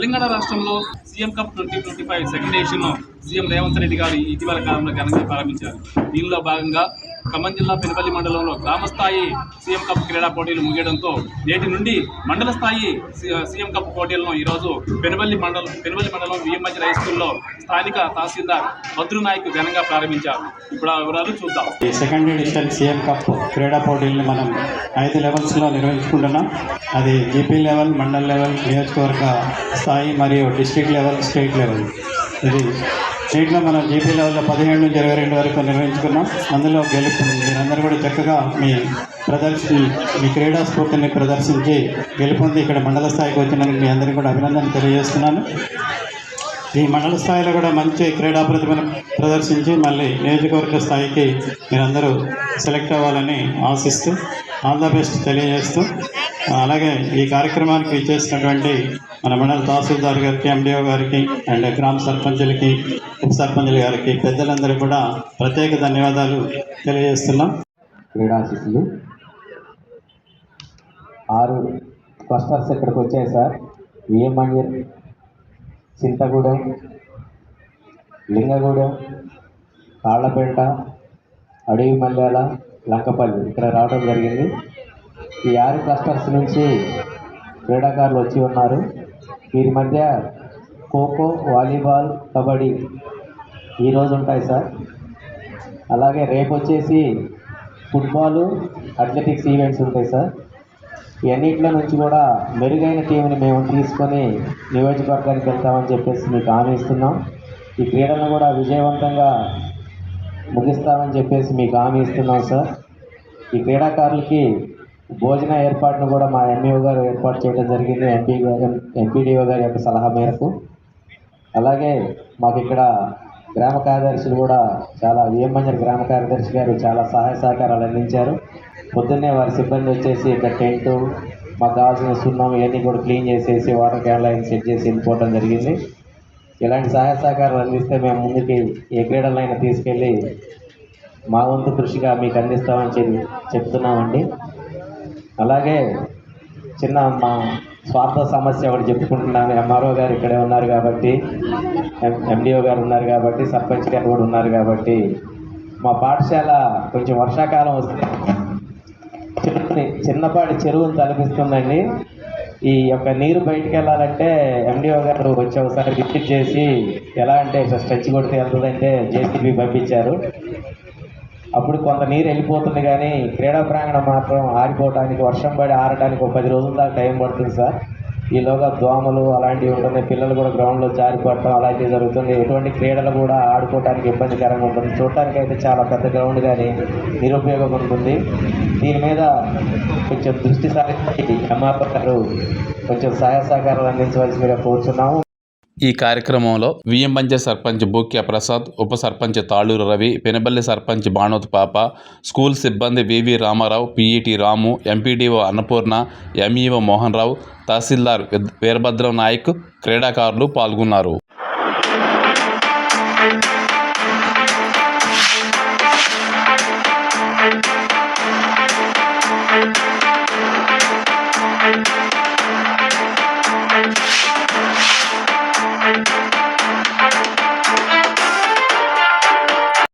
తెలంగాణ రాష్ట్రంలో CM cup 2025 second edition CM Revanth Reddy గారు ఇటీవల కాలంలో ఘనంగా ప్రారంభించారు. దీనిలో భాగంగా ఖమ్మం జిల్లా పెనుపల్లి మండలంలో గ్రామస్థాయి సీఎం కప్ క్రీడా పోటీలు ముగియడంతో నేటి నుండి మండల స్థాయి సీఎం కప్ పోటీలను ఈరోజు పెనుపల్లి మండలం విఎంహెచ్ హై స్కూల్లో స్థానిక తహసీల్దార్ భద్రునాయక్ ఘనంగా ప్రారంభించారు. ఇప్పుడు ఆ వివరాలు చూద్దాం. ఈ సెకండ్ ఎడిషన్ సీఎం కప్ క్రీడా పోటీలను మనం 5 లెవెల్స్లో నిర్వహించుకుంటున్నాం. అది జీపీ లెవెల్, మండల్ లెవెల్, నియోజకవర్గ స్థాయి మరియు డిస్ట్రిక్ట్ లెవెల్, స్టేట్ లెవెల్. ఇది స్టేట్లో మనం జీపీ లెవెల్లో 17 నుంచి 22 వరకు నిర్వహించుకున్నాం. అందులో మీరందరూ కూడా చక్కగా మీ క్రీడా స్ఫూర్తిని ప్రదర్శించి గెలుపొంది ఇక్కడ మండల స్థాయికి వచ్చినందుకు మీ అందరికీ కూడా అభినందనలు తెలియజేస్తున్నాను. ఈ మండల స్థాయిలో కూడా మంచి క్రీడా ప్రతిభను ప్రదర్శించి మళ్ళీ నియోజకవర్గ స్థాయికి మీరందరూ సెలెక్ట్ అవ్వాలని ఆశిస్తూ ఆల్ ద బెస్ట్ తెలియజేస్తూ, అలాగే ఈ కార్యక్రమానికి ఇచ్చేసినటువంటి మన మండల తహసీల్దార్ గారికి, ఎండిఓ గారికి అండ్ గ్రామ సర్పంచులకి, ఉప సర్పంచుల గారికి, పెద్దలందరికీ కూడా ప్రత్యేక ధన్యవాదాలు తెలియజేస్తున్నాం. క్రీడాశిస్సులు 6 క్లస్టర్స్ ఇక్కడికి వచ్చాయి సార్. విఎంఐఆర్, చింతగూడెం, లింగగూడెం, కాళ్ళపేట, అడవి మల్యాల, లంకపల్లి ఇక్కడ రావడం జరిగింది. ఈ 6 క్లస్టర్స్ నుంచి క్రీడాకారులు వచ్చి ఉన్నారు. వీరి మధ్య ఖోఖో, వాలీబాల్, కబడ్డీ ఈరోజు ఉంటాయి సార్. అలాగే రేపు వచ్చేసి ఫుట్బాలు, అథ్లెటిక్స్ ఈవెంట్స్ ఉంటాయి సార్. ఇవన్నింటిలో నుంచి కూడా మెరుగైన టీంని మేము తీసుకొని నియోజకవర్గానికి వెళ్తామని చెప్పేసి మీకు హామీ ఇస్తున్నాం. ఈ క్రీడలను కూడా విజయవంతంగా ముగిస్తామని చెప్పేసి మీకు హామీ ఇస్తున్నాం సార్. ఈ క్రీడాకారులకి భోజన ఏర్పాటును కూడా మా ఎంఈఓ గారు ఏర్పాటు చేయడం జరిగింది, ఎంపీడీఓ గారి యొక్క సలహా మేరకు. అలాగే మాకు ఇక్కడ గ్రామ కార్యదర్శులు కూడా విఎంహెచ్ గ్రామ కార్యదర్శి గారు చాలా సహాయ సహకారాలు అందించారు. పొద్దున్నే వారి సిబ్బంది వచ్చేసి ఇక్కడ టెంటు, మాకు కావాల్సిన సున్నం ఇవన్నీ కూడా క్లీన్ చేసేసి వాటర్ క్యాన్ లైన్ సెట్ చేసి వెళ్ళిపోవడం జరిగింది. ఇలాంటి సహాయ సహకారాలు అందిస్తే మేము ముందుకి ఏ క్రీడలైనా తీసుకెళ్ళి మా వంతు కృషిగా మీకు అందిస్తామని చెప్తున్నామండి. అలాగే మా స్వార్థ సమస్య ఒకటి చెప్పుకుంటున్నాను. ఎంఆర్ఓ గారు ఇక్కడే ఉన్నారు కాబట్టి, ఎండిఓ గారు ఉన్నారు కాబట్టి, సర్పంచ్ గారు కూడా ఉన్నారు కాబట్టి, మా పాఠశాల కొంచెం వర్షాకాలం వస్తే చిన్నపాటి చెరువును తలపిస్తుందండి. ఈ యొక్క నీరు బయటికి వెళ్ళాలంటే ఎండిఓ గారు వచ్చి ఒకసారి విజిట్ చేసి ఎలా అంటే స్ట్రెచ్ కొడితే వెళ్తుందంటే జేసీబీ పంపించారు. అప్పుడు కొంత నీరు వెళ్ళిపోతుంది, కానీ క్రీడా ప్రాంగణం మాత్రం ఆరిపోవడానికి, వర్షం పడి ఆరడానికి ఒక 10 రోజుల దాకా టైం పడుతుంది సార్. ఈలోగా దోమలు అలాంటివి ఉంటున్నాయి, పిల్లలు కూడా గ్రౌండ్లో జారిపడటం అలాంటివి జరుగుతుంది. ఎటువంటి క్రీడలు కూడా ఆడుకోవడానికి ఇబ్బందికరంగా ఉంటుంది. చూడటానికి అయితే చాలా పెద్ద గ్రౌండ్ కానీ నిరుపయోగం ఉంటుంది. దీని మీద కొంచెం దృష్టి సారించి ఎంఆర్ఓ గారు కొంచెం సహాయ సహకారాలు అందించవలసిందిగా కోరుతున్నాము. ఈ కార్యక్రమంలో విఎంహెచ్ సర్పంచ్ బూక్య ప్రసాద్, ఉప సర్పంచ్ తాళూరు రవి, పెనుపల్లి సర్పంచ్ బాణోత్ పాప, స్కూల్ సిబ్బంది వివి రామారావు, పిఈటి రాము, ఎంపీడీఓ అన్నపూర్ణ, ఎంఈఓ మోహన్ రావు, తహసీల్దార్ వీరభద్రం నాయక్, క్రీడాకారులు పాల్గొన్నారు.